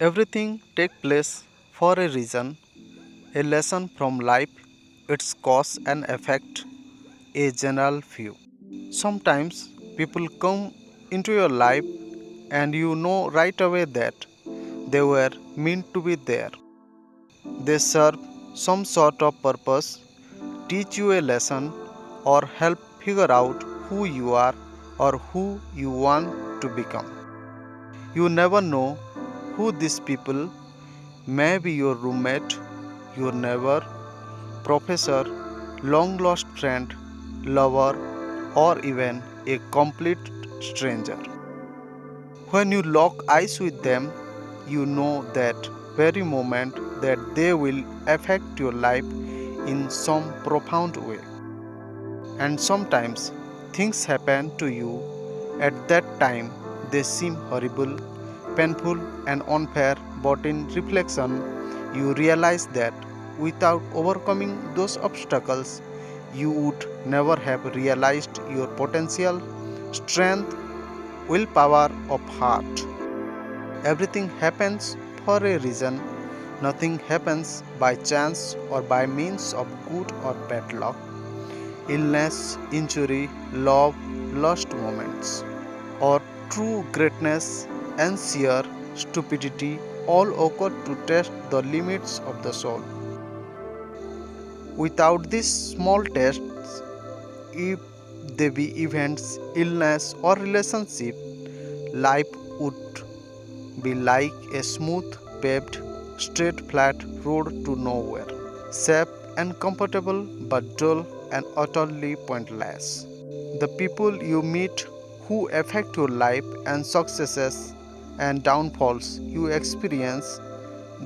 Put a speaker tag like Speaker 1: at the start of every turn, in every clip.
Speaker 1: Everything takes place for a reason, a lesson from life, its cause and effect, a general view. Sometimes people come into your life and you know right away that they were meant to be there. They serve some sort of purpose, teach you a lesson, or help figure out who you are or who you want to become. You never know who these people may be: your roommate, your neighbor, professor, long lost friend, lover, or even a complete stranger. When you lock eyes with them, you know that very moment that they will affect your life in some profound way. And sometimes things happen to you at that time, they seem horrible, painful, and unfair, but in reflection, you realize that without overcoming those obstacles, you would never have realized your potential, strength, willpower of heart. Everything happens for a reason. Nothing happens by chance or by means of good or bad luck. Illness, injury, love, lost moments, or true greatness and sheer stupidity all occur to test the limits of the soul. Without these small tests, if they be events, illness, or relationship, life would be like a smooth, paved, straight, flat road to nowhere, safe and comfortable but dull and utterly pointless. The people you meet who affect your life and successes and downfalls you experience,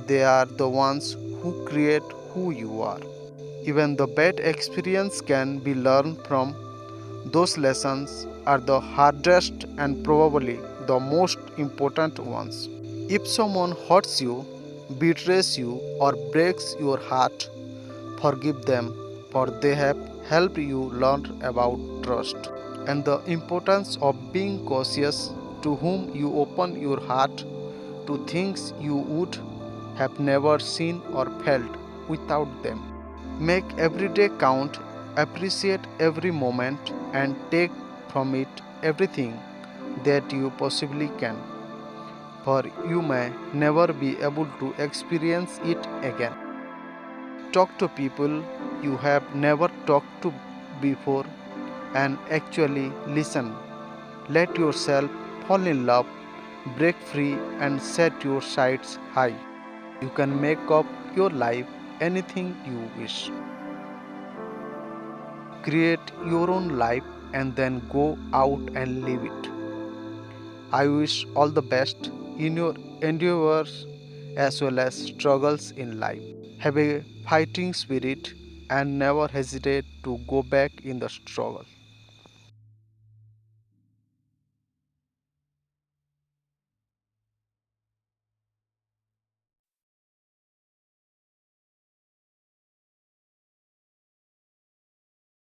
Speaker 1: they are the ones who create who you are. Even the bad experience can be learned from. Those lessons are the hardest and probably the most important ones. If someone hurts you, betrays you, or breaks your heart, forgive them, for they have helped you learn about trust and the importance of being cautious to whom you open your heart to things you would have never seen or felt without them. Make every day count, appreciate every moment, and take from it everything that you possibly can, for you may never be able to experience it again. Talk to people you have never talked to before and actually listen. Let yourself fall in love, break free, and set your sights high. You can make up your life anything you wish. Create your own life and then go out and live it. I wish all the best in your endeavors as well as struggles in life. Have a fighting spirit and never hesitate to go back in the struggle.